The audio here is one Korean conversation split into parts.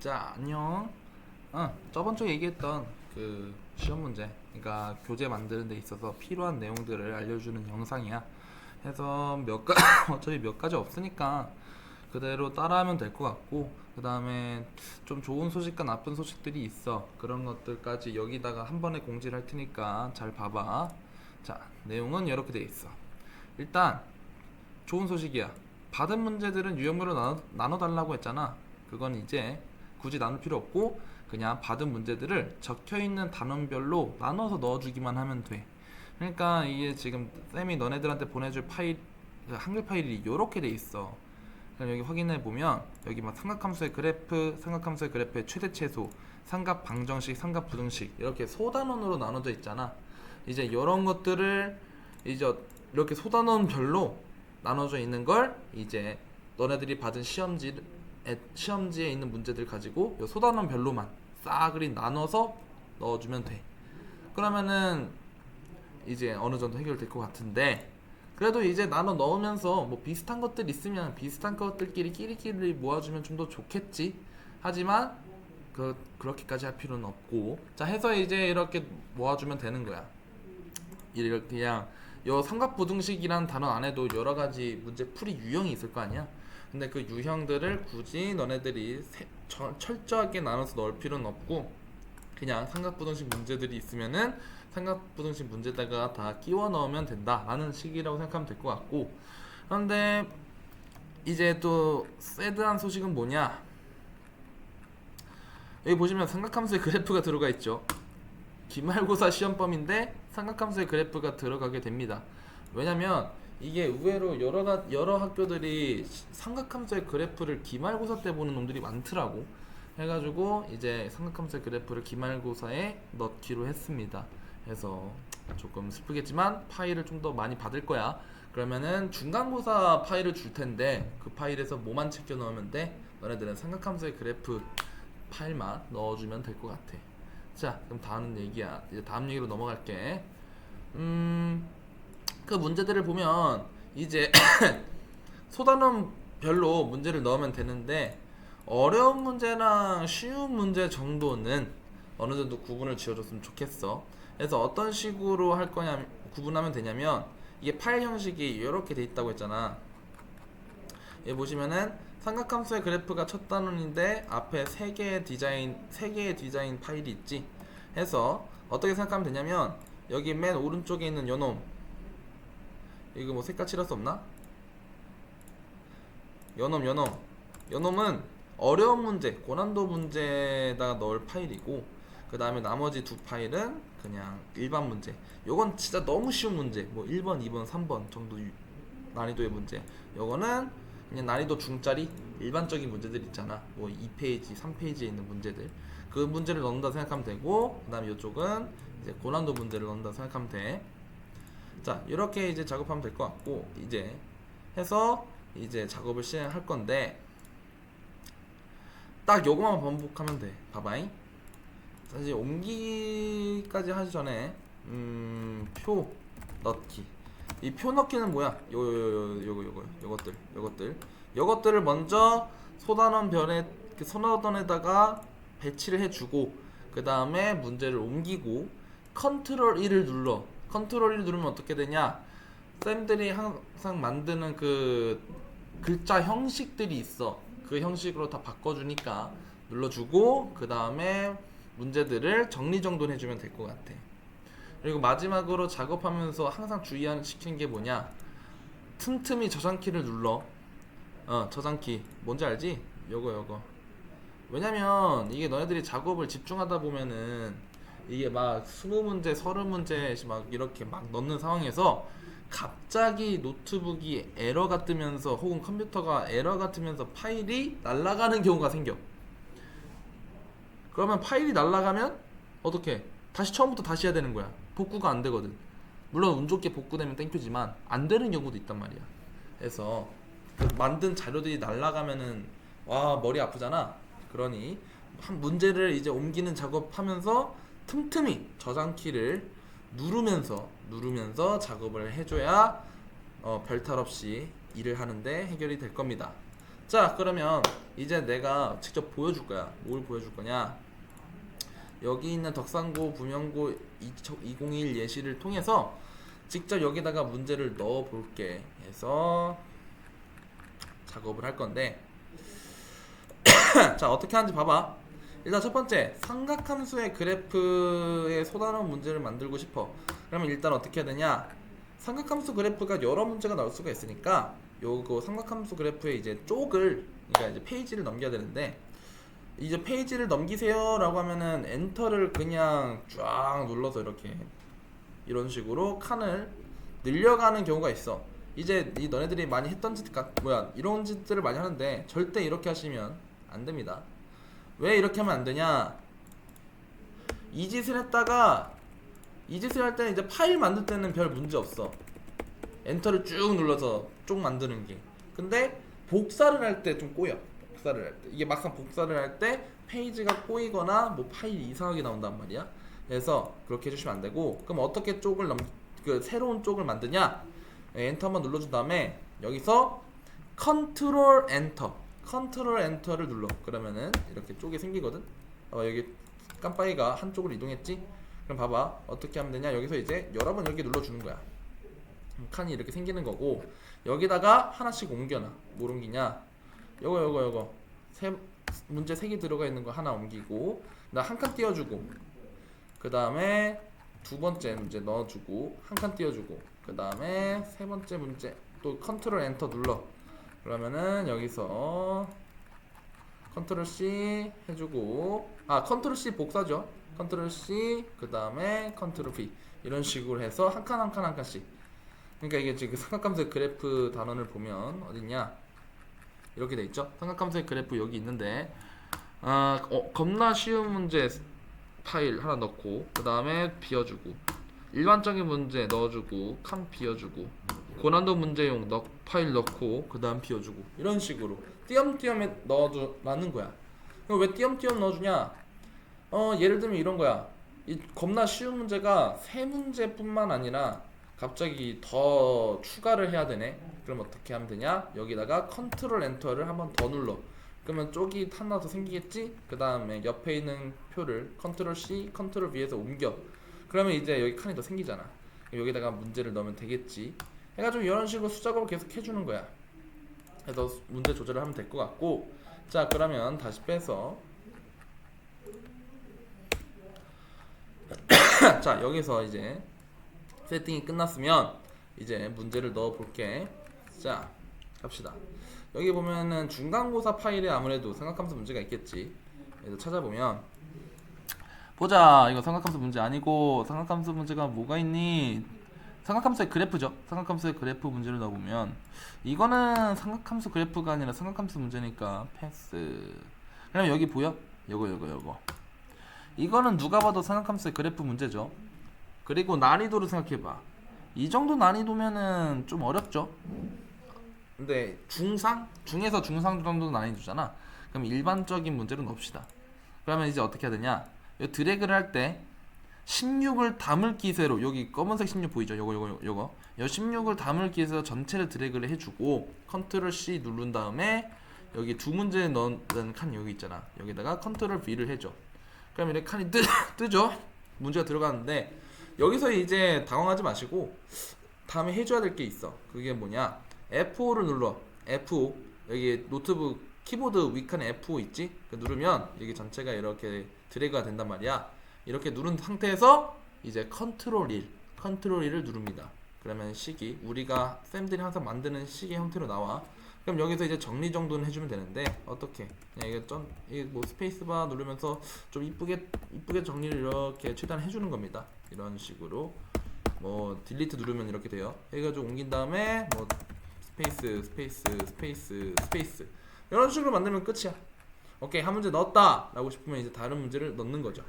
자, 안녕. 저번 주에 얘기했던 그 시험 문제, 그러니까 교재 만드는 데 있어서 필요한 내용들을 알려주는 영상이야. 해서 어차피 몇 가지 없으니까 그대로 따라하면 될 것 같고, 그 다음에 좀 좋은 소식과 나쁜 소식들이 있어. 그런 것들까지 여기다가 한 번에 공지를 할 테니까 잘 봐봐. 자, 내용은 이렇게 돼 있어. 일단 좋은 소식이야. 받은 문제들은 유형별로 나눠달라고 했잖아. 그건 이제 굳이 나눌 필요 없고 그냥 받은 문제들을 적혀있는 단원별로 나눠서 넣어주기만 하면 돼. 그러니까 이게 지금 쌤이 너네들한테 보내줄 파일, 그 한글 파일이 이렇게 돼 있어. 그럼 여기 확인해 보면 여기 막 삼각함수의 그래프, 삼각함수의 그래프의 최대 최소, 삼각 방정식, 삼각 부등식 이렇게 소단원으로 나눠져 있잖아. 이제 이런 것들을 이제 이렇게 소단원별로 나눠져 있는 걸 이제 너네들이 받은 시험지에 있는 문제들 가지고 요 소단원별로만 싸그리 나눠서 넣어주면 돼. 그러면은 이제 어느 정도 해결될 것 같은데, 그래도 이제 나눠 넣으면서 뭐 비슷한 것들 있으면 비슷한 것들끼리 끼리끼리 모아주면 좀 더 좋겠지. 하지만 그렇게까지 할 필요는 없고, 자 해서 이제 이렇게 모아주면 되는 거야. 이렇게 그냥 요 삼각부등식이란 단어 안에도 여러 가지 문제 풀이 유형이 있을 거 아니야. 근데 그 유형들을 굳이 너네들이 철저하게 나눠서 넣을 필요는 없고, 그냥 삼각부등식 문제들이 있으면은 삼각부등식 문제다가 다 끼워 넣으면 된다라는 식이라고 생각하면 될 것 같고, 그런데 이제 또 새드한 소식은 뭐냐? 여기 보시면 삼각함수의 그래프가 들어가 있죠. 기말고사 시험범인데 삼각함수의 그래프가 들어가게 됩니다. 왜냐면 이게 의외로 여러 학교들이 삼각함수의 그래프를 기말고사 때 보는 놈들이 많더라고. 해가지고 이제 삼각함수의 그래프를 기말고사에 넣기로 했습니다. 그래서 조금 슬프겠지만 파일을 좀 더 많이 받을 거야. 그러면은 중간고사 파일을 줄 텐데 그 파일에서 뭐만 챙겨 넣으면 돼? 너네들은 삼각함수의 그래프 파일만 넣어주면 될 것 같아. 자, 그럼 다음 얘기야. 이제 다음 얘기로 넘어갈게. 그 문제들을 보면 이제 소단원별로 문제를 넣으면 되는데, 어려운 문제랑 쉬운 문제 정도는 어느 정도 구분을 지어줬으면 좋겠어. 그래서 어떤 식으로 할 거냐, 구분하면 되냐면, 이게 파일 형식이 이렇게 돼 있다고 했잖아. 여기 보시면은 삼각함수의 그래프가 첫 단원인데 앞에 세 개의 디자인 파일이 있지. 해서 어떻게 생각하면 되냐면, 여기 맨 오른쪽에 있는 요놈, 이거 뭐 색깔 칠할 수 없나? 요놈은 어려운 문제, 고난도 문제에다가 넣을 파일이고, 그 다음에 나머지 두 파일은 그냥 일반 문제. 요건 진짜 너무 쉬운 문제, 뭐 1번, 2번, 3번 정도 난이도의 문제. 요거는 그냥 난이도 중짜리 일반적인 문제들 있잖아. 뭐 2페이지, 3페이지에 있는 문제들. 그 문제를 넣는다 생각하면 되고, 그 다음에 이쪽은 이제 고난도 문제를 넣는다 생각하면 돼. 자, 이렇게 이제 작업하면 될 것 같고, 이제 해서 이제 작업을 시행할 건데, 딱 요거만 반복하면 돼. 봐봐잉. 사실 옮기기까지 하기 전에 표 넣기. 이 표 넣기는 뭐야? 요것들을 먼저 소단원에다가 배치를 해주고, 그 다음에 문제를 옮기고 컨트롤 1을 눌러. 컨트롤 1 누르면 어떻게 되냐? 쌤들이 항상 만드는 그 글자 형식들이 있어. 그 형식으로 다 바꿔주니까 눌러주고, 그 다음에 문제들을 정리정돈해주면 될 것 같아. 그리고 마지막으로 작업하면서 항상 주의시키는 게 뭐냐? 틈틈이 저장키를 눌러. 저장키 뭔지 알지? 요거. 왜냐면 이게 너네들이 작업을 집중하다 보면은 이게 막 20문제, 30문제 막 이렇게 막 넣는 상황에서 갑자기 노트북이 에러가 뜨면서, 혹은 컴퓨터가 에러가 뜨면서 파일이 날아가는 경우가 생겨. 그러면 파일이 날아가면 어떻게? 다시 처음부터 다시 해야 되는 거야. 복구가 안 되거든. 물론 운 좋게 복구되면 땡큐지만 안 되는 경우도 있단 말이야. 그래서 그 만든 자료들이 날아가면은 와, 머리 아프잖아. 그러니 한 문제를 이제 옮기는 작업하면서 틈틈이 저장키를 누르면서 작업을 해줘야 별탈 없이 일을 하는데 해결이 될 겁니다. 자, 그러면 이제 내가 직접 보여줄 거야. 뭘 보여줄 거냐? 여기 있는 덕산고 부명고 2021 예시를 통해서 직접 여기다가 문제를 넣어 볼게 해서 작업을 할 건데 자, 어떻게 하는지 봐봐. 일단 첫 번째, 삼각함수의 그래프에 쏟아놓은 문제를 만들고 싶어. 그러면 일단 어떻게 해야 되냐? 삼각함수 그래프가 여러 문제가 나올 수가 있으니까 요거 삼각함수 그래프에 이제 쪽을, 그러니까 이제 페이지를 넘겨야 되는데, 이제 페이지를 넘기세요 라고 하면은 엔터를 그냥 쫙 눌러서 이렇게 이런 식으로 칸을 늘려가는 경우가 있어. 이제 이 너네들이 많이 했던 짓 이런 짓들을 많이 하는데 절대 이렇게 하시면 안 됩니다. 왜 이렇게 하면 안 되냐? 이 짓을 했다가 이 짓을 할 때는 이제 파일 만들 때는 별 문제 없어. 엔터를 쭉 눌러서 쭉 만드는 게. 근데 복사를 할 때 좀 꼬여. 복사를 할 때. 이게 막상 복사를 할 때 페이지가 꼬이거나 뭐 파일이 이상하게 나온단 말이야. 그래서 그렇게 해주시면 안 되고, 그럼 어떻게 쪽을 새로운 쪽을 만드냐? 엔터 한번 눌러준 다음에 여기서 컨트롤 엔터를 눌러. 그러면은 이렇게 쪽이 생기거든. 여기 깜빡이가 한쪽으로 이동했지? 그럼 봐봐, 어떻게 하면 되냐? 여기서 이제 여러 번 이렇게 눌러주는 거야. 칸이 이렇게 생기는 거고, 여기다가 하나씩 옮겨놔. 뭘 옮기냐? 요거 문제 3개 들어가 있는 거 하나 옮기고, 나 한 칸 띄워주고, 그 다음에 두 번째 문제 넣어주고 한 칸 띄워주고, 그 다음에 세 번째 문제 또 컨트롤 엔터 눌러. 그러면은 여기서 컨트롤 C 해주고, 컨트롤 C 복사죠. 컨트롤 C, 그 다음에 컨트롤 V, 이런 식으로 해서 한 칸 한 칸씩. 그러니까 이게 지금 삼각함수의 그래프 단원을 보면 어딨냐, 이렇게 돼 있죠. 삼각함수의 그래프 여기 있는데, 겁나 쉬운 문제 파일 하나 넣고, 그 다음에 비워주고, 일반적인 문제 넣어주고, 칸 비워주고, 고난도 문제용 파일 넣고, 그 다음 비워주고, 이런 식으로 띄엄띄엄에 넣는 거야. 왜 띄엄띄엄 넣어주냐? 예를 들면 이런 거야. 이 겁나 쉬운 문제가 세 문제뿐만 아니라 갑자기 더 추가를 해야 되네. 그럼 어떻게 하면 되냐? 여기다가 컨트롤 엔터를 한번 더 눌러. 그러면 쪽이 하나 더 생기겠지? 그 다음에 옆에 있는 표를 컨트롤 C, 컨트롤 V에서 옮겨. 그러면 이제 여기 칸이 더 생기잖아. 여기다가 문제를 넣으면 되겠지. 해가지고 이런 식으로 수작업을 계속 해주는 거야. 그래서 문제 조절을 하면 될 것 같고, 자, 그러면 다시 빼서 자, 여기서 이제 세팅이 끝났으면 이제 문제를 넣어 볼게. 자, 갑시다. 여기 보면은 중간고사 파일에 아무래도 삼각함수 문제가 있겠지. 그래서 찾아보면 보자. 이거 삼각함수 문제 아니고 삼각함수 문제가 뭐가 있니? 삼각함수의 그래프죠. 삼각함수의 그래프 문제를 넣어보면 이거는 삼각함수 그래프가 아니라 삼각함수 문제니까 패스. 그럼 여기 보여? 요거 이거는 누가 봐도 삼각함수의 그래프 문제죠. 그리고 난이도를 생각해봐. 이 정도 난이도면은 좀 어렵죠. 근데 중에서 중상 정도 난이도잖아. 그럼 일반적인 문제를 넣읍시다. 그러면 이제 어떻게 해야 되냐? 이 드래그를 할 때 16을 담을 기세로, 여기 검은색 16 보이죠? 요거 이 16을 담을 기세로 전체를 드래그를 해주고, 컨트롤 C 누른 다음에 여기 두 문제 넣은 칸 여기 있잖아. 여기다가 컨트롤 V를 해줘. 그럼 이렇게 칸이 뜨죠? 문제가 들어가는데, 여기서 이제 당황하지 마시고 다음에 해줘야 될 게 있어. 그게 뭐냐? F5를 눌러. F5, 여기 노트북 키보드 위칸에 F5 있지? 누르면 여기 전체가 이렇게 드래그가 된단 말이야. 이렇게 누른 상태에서 이제 컨트롤 1을 누릅니다. 그러면 식이 우리가 쌤들이 항상 만드는 식의 형태로 나와. 그럼 여기서 이제 정리 정도는 해주면 되는데, 어떻게? 그냥 이게 뭐 스페이스바 누르면서 좀 이쁘게 정리를 이렇게 최대한 해주는 겁니다. 이런 식으로 뭐 딜리트 누르면 이렇게 돼요. 해가지고 옮긴 다음에 뭐 스페이스 이런 식으로 만들면 끝이야. 오케이, 한 문제 넣었다 라고 싶으면 이제 다른 문제를 넣는 거죠.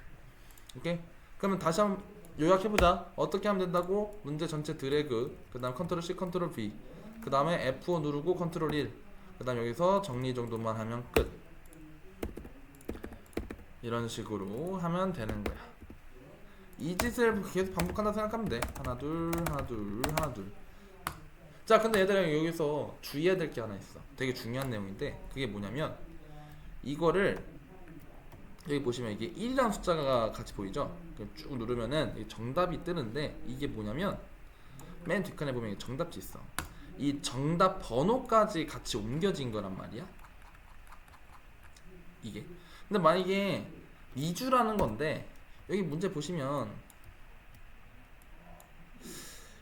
오케이, 그러면 다시 한번 요약해보자. 어떻게 하면 된다고? 문제 전체 드래그, 그 다음 컨트롤 C, 컨트롤 V, 그 다음에 F5 누르고 컨트롤 1, 그 다음 여기서 정리 정도만 하면 끝. 이런 식으로 하면 되는 거야. 이 짓을 계속 반복한다 생각하면 돼. 하나 둘. 자, 근데 얘들아 여기서 주의해야 될 게 하나 있어. 되게 중요한 내용인데 그게 뭐냐면 이거를 여기 보시면 이게 1이라는 숫자가 같이 보이죠? 쭉 누르면은 정답이 뜨는데 이게 뭐냐면 맨 뒷칸에 보면 정답지 있어. 이 정답 번호까지 같이 옮겨진 거란 말이야. 이게. 근데 만약에 미주라는 건데 여기 문제 보시면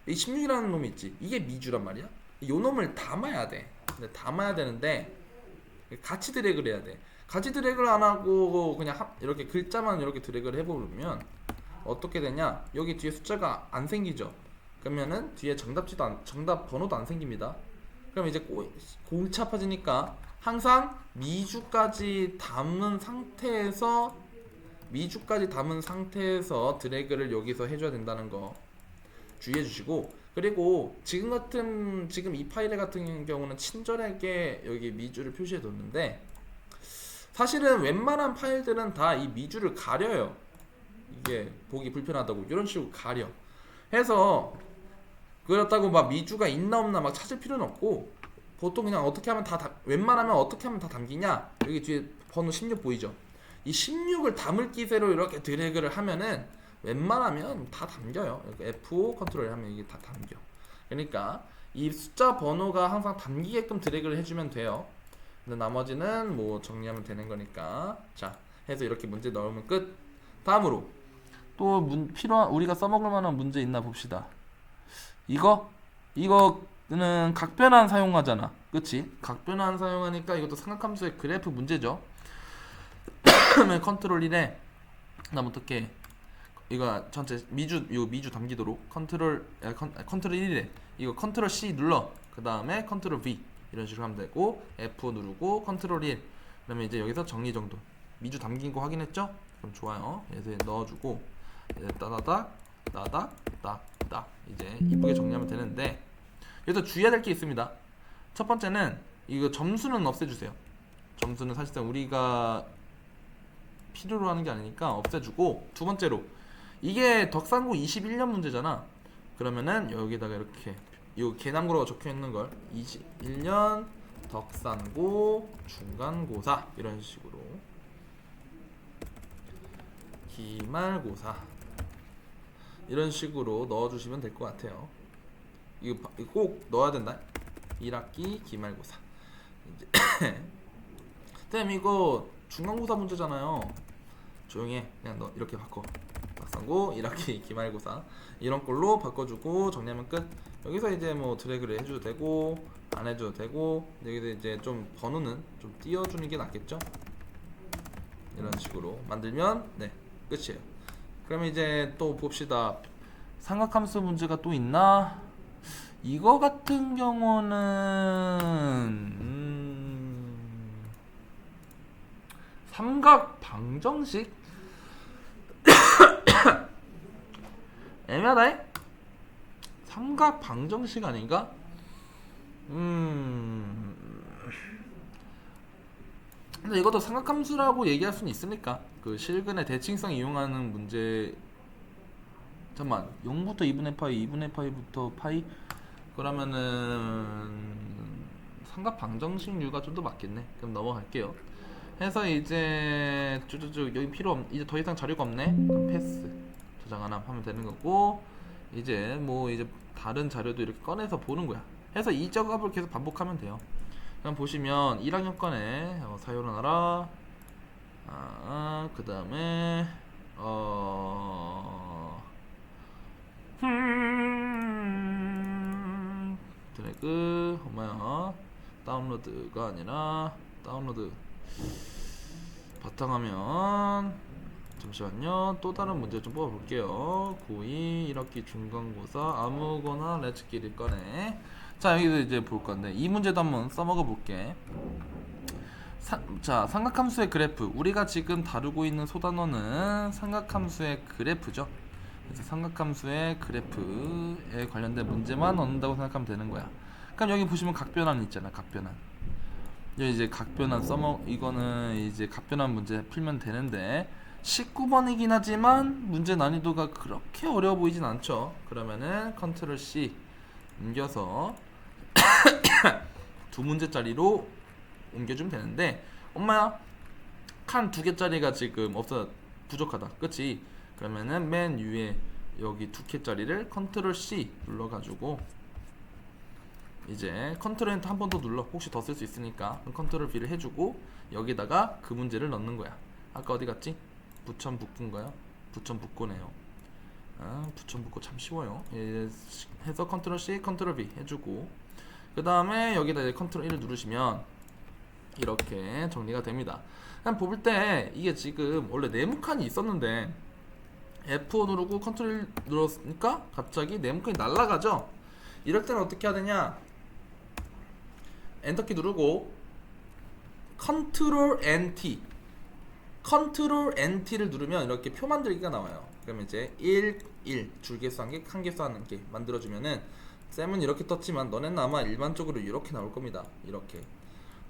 이 16이라는 놈이 있지. 이게 미주란 말이야. 요 놈을 담아야 돼. 근데 담아야 되는데 같이 드래그를 해야 돼. 같이 드래그를 안 하고 그냥 이렇게 글자만 이렇게 드래그를 해보면 어떻게 되냐? 여기 뒤에 숫자가 안 생기죠. 그러면은 뒤에 정답 번호도 안 생깁니다. 그럼 이제 골치 아파지니까 항상 미주까지 담은 상태에서 드래그를 여기서 해줘야 된다는 거 주의해 주시고, 그리고 지금 이 파일 같은 경우는 친절하게 여기 미주를 표시해 뒀는데 사실은 웬만한 파일들은 다 이 미주를 가려요. 이게 보기 불편하다고 이런 식으로 가려 해서 그렇다고 막 미주가 있나 없나 막 찾을 필요는 없고, 보통 그냥 웬만하면 어떻게 하면 다 담기냐, 여기 뒤에 번호 16 보이죠? 이 16을 담을 기세로 이렇게 드래그를 하면은 웬만하면 다 담겨요. F5 컨트롤 하면 이게 다 담겨. 그러니까 이 숫자 번호가 항상 담기게끔 드래그를 해주면 돼요. 근데 나머지는 뭐 정리하면 되는 거니까. 자, 해서 이렇게 문제 넣으면 끝. 다음으로 또 우리가 써먹을 만한 문제 있나 봅시다. 이거는 각변환 사용하잖아. 그치? 각변환 사용하니까 이것도 삼각함수의 그래프 문제죠. 그러면 컨트롤 1에 그다음 어떻게 이거 전체 미주 담기도록 컨트롤 1에 이거 컨트롤 C 눌러. 그 다음에 컨트롤 V 이런 식으로 하면 되고, F 누르고 컨트롤 1. 그러면 이제 여기서 정리정돈 미주 담긴 거 확인했죠? 그럼 좋아요. 이제 넣어주고 이제 따다닥 이제 이쁘게 정리하면 되는데, 여기서 주의해야 될 게 있습니다. 첫 번째는 이거 점수는 없애주세요. 점수는 사실상 우리가 필요로 하는 게 아니니까 없애주고, 두 번째로 이게 덕산고 21년 문제잖아. 그러면은 여기다가 이렇게 이 개남고로가 적혀있는 걸 21년 덕산고 중간고사 이런 식으로 기말고사 이런 식으로 넣어주시면 될 것 같아요. 이거 꼭 넣어야 된다. 1학기 기말고사. 그다음에 이거 중간고사 문제잖아요. 조용히 해. 그냥 너 이렇게 바꿔. 덕산고 1학기 기말고사 이런 걸로 바꿔주고 정리하면 끝. 여기서 이제 뭐 드래그를 해줘도 되고 안 해줘도 되고, 여기서 이제 좀 번호는 좀 띄워주는 게 낫겠죠. 이런 식으로 만들면 네, 끝이에요. 그럼 이제 또 봅시다. 삼각함수 문제가 또 있나? 이거 같은 경우는 삼각 방정식 애매하다. 삼각 방정식 아닌가? 근데 이것도 삼각함수라고 얘기할 수는 있으니까 그 실근의 대칭성 이용하는 문제. 잠깐만, 0부터 2분의 파이, 2분의 파이부터 파이? 그러면은 삼각 방정식류가 좀 더 맞겠네. 그럼 넘어갈게요. 해서 이제 쭉쭉쭉 여기 이제 더 이상 자료가 없네. 그럼 패스 저장 하나 하면 되는 거고, 이제 뭐 이제 다른 자료도 이렇게 꺼내서 보는 거야. 해서 이 작업을 계속 반복하면 돼요. 그럼 보시면 1학년 거네. 사요를 하라. 그 다음에 드래그 뭐야, 다운로드가 아니라 다운로드 바탕화면. 잠시만요. 또 다른 문제 좀 뽑아볼게요. 고2 1학기 중간고사 아무거나 렛츠끼리 꺼내. 자, 여기도 이제 볼 건데 이 문제도 한번 써먹어 볼게. 자, 삼각함수의 그래프. 우리가 지금 다루고 있는 소단어는 삼각함수의 그래프죠. 그래서 삼각함수의 그래프에 관련된 문제만 넣는다고 생각하면 되는 거야. 그럼 여기 보시면 각변환 있잖아. 각변환. 여기 이제 각변환 이거는 이제 각변환 문제 풀면 되는데 19번이긴 하지만 문제 난이도가 그렇게 어려워 보이진 않죠. 그러면은 컨트롤 C 옮겨서 두 문제짜리로 옮겨주면 되는데 엄마야 칸 두 개짜리가 지금 없어 부족하다 그치? 그러면은 맨 위에 여기 두 개짜리를 컨트롤 C 눌러가지고 이제 컨트롤 엔터 한 번 더 눌러 혹시 더 쓸 수 있으니까 컨트롤 V를 해주고 여기다가 그 문제를 넣는 거야. 아까 어디 갔지? 부천북구인가요? 부천북구네요. 부천북구 참 쉬워요. 예, 해서 컨트롤 C 컨트롤 V 해주고 그 다음에 여기다 이제 컨트롤 1을 누르시면 이렇게 정리가 됩니다. 그냥 볼 때 이게 지금 원래 네모칸이 있었는데 F5 누르고 컨트롤 1 눌렀으니까 갑자기 네모칸이 날아가죠. 이럴 때는 어떻게 해야 되냐? 엔터키 누르고 컨트롤 NT 컨트롤 NT를 누르면 이렇게 표 만들기가 나와요. 그러면 이제 1, 1 줄개수 한 개, 칸개수 한 개 만들어주면은 쌤은 이렇게 떴지만 너네는 아마 일반적으로 이렇게 나올 겁니다. 이렇게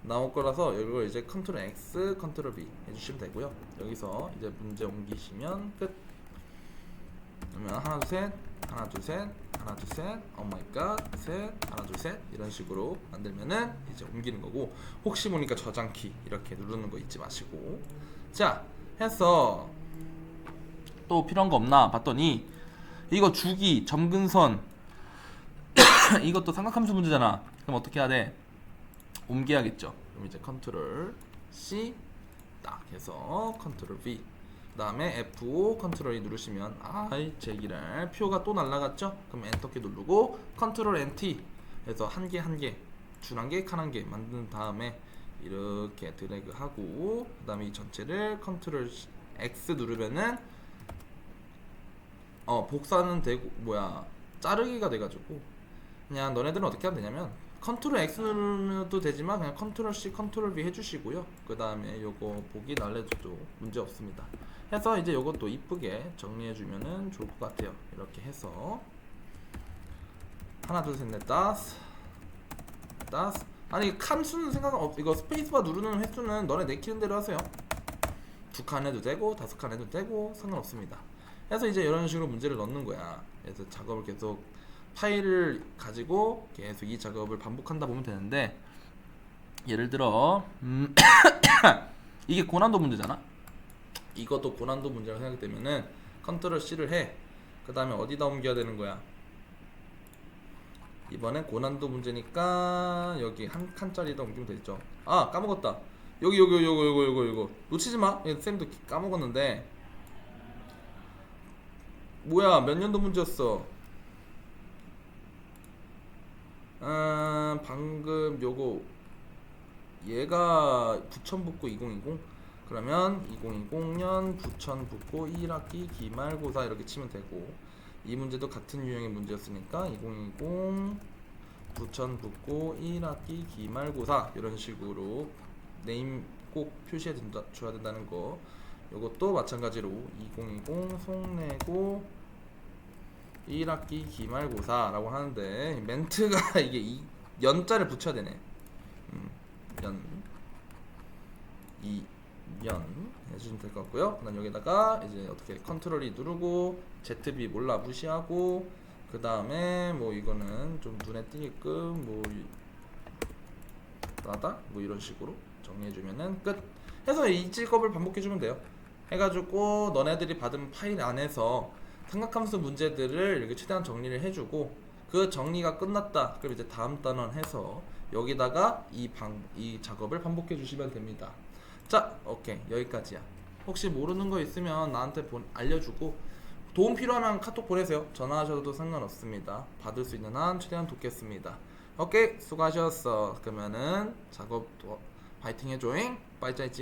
나올 거라서 이걸 이제 컨트롤 X, 컨트롤 V 해주시면 되고요. 여기서 이제 문제 옮기시면 끝. 그러면 하나 둘 셋, 하나 둘 셋, 하나 둘 셋, 오마이갓 셋, 하나 둘 셋 이런 식으로 만들면은 이제 옮기는 거고 혹시 모르니까 저장키 이렇게 누르는 거 잊지 마시고 자 해서 또 필요한 거 없나 봤더니 이거 주기, 점근선 이것도 삼각함수 문제잖아. 그럼 어떻게 해야 돼? 옮겨야겠죠. 그럼 이제 컨트롤 C 딱 해서 컨트롤 V 그 다음에 F5 컨트롤 2 누르시면 아이 제기랄 표가 또 날라갔죠? 그럼 엔터키 누르고 컨트롤 NT 해서 한 개 한 개 줄 한 개 칸 한 개 만든 다음에 이렇게 드래그 하고 그 다음에 이 전체를 컨트롤 X 누르면은 복사는 되고 자르기가 돼가지고 그냥 너네들은 어떻게 하면 되냐면 컨트롤 X 누르도 되지만 그냥 컨트롤 C 컨트롤 V 해주시고요. 그 다음에 요거 보기 날려줘도 문제 없습니다. 해서 이제 요것도 이쁘게 정리해주면은 좋을 것 같아요. 이렇게 해서 하나 둘 셋 넷 다섯 아니 칸 수는 생각 없 이거 스페이스바 누르는 횟수는 너네 내키는 대로 하세요. 두 칸 해도 되고 다섯 칸 해도 되고 상관없습니다. 해서 이제 이런 식으로 문제를 넣는 거야. 그래서 작업을 계속 파일을 가지고 계속 이 작업을 반복한다 보면 되는데 예를 들어 이게 고난도 문제잖아. 이것도 고난도 문제라고 생각되면은 컨트롤 C를 해. 그 다음에 어디다 옮겨야 되는 거야? 이번엔 고난도 문제니까 여기 한 칸짜리다 옮기면 되죠. 아 까먹었다. 여기 요거 놓치지 마. 쌤도 까먹었는데 뭐야 몇 년도 문제였어? 방금 요거 얘가 부천북구 2020 그러면 2020년 부천북구 1학기 기말고사 이렇게 치면 되고 이 문제도 같은 유형의 문제였으니까 2020 부천북구 1학기 기말고사 이런 식으로 네임 꼭 표시해 줘야 된다는 거. 요것도 마찬가지로 2020 송내고 1학기 기말고사라고 하는데 멘트가 이게 연자를 붙여야 되네. 연 해주시면 될 것 같고요. 그다음 여기다가 이제 어떻게 컨트롤 2 누르고 ZB 몰라 무시하고 그 다음에 뭐 이거는 좀 눈에 띄게끔 뭐 나다 뭐 이런 식으로 정리해주면은 끝. 해서 이 작업을 반복해주면 돼요. 해가지고 너네들이 받은 파일 안에서 삼각함수 문제들을 이렇게 최대한 정리를 해주고 그 정리가 끝났다. 그럼 이제 다음 단원 해서 여기다가 이 작업을 반복해 주시면 됩니다. 자, 오케이 여기까지야. 혹시 모르는 거 있으면 나한테 알려주고 도움 필요하면 카톡 보내세요. 전화하셔도 상관없습니다. 받을 수 있는 한 최대한 돕겠습니다. 오케이 수고하셨어. 그러면은 작업 파이팅 해줘잉. 빠이짜이찌.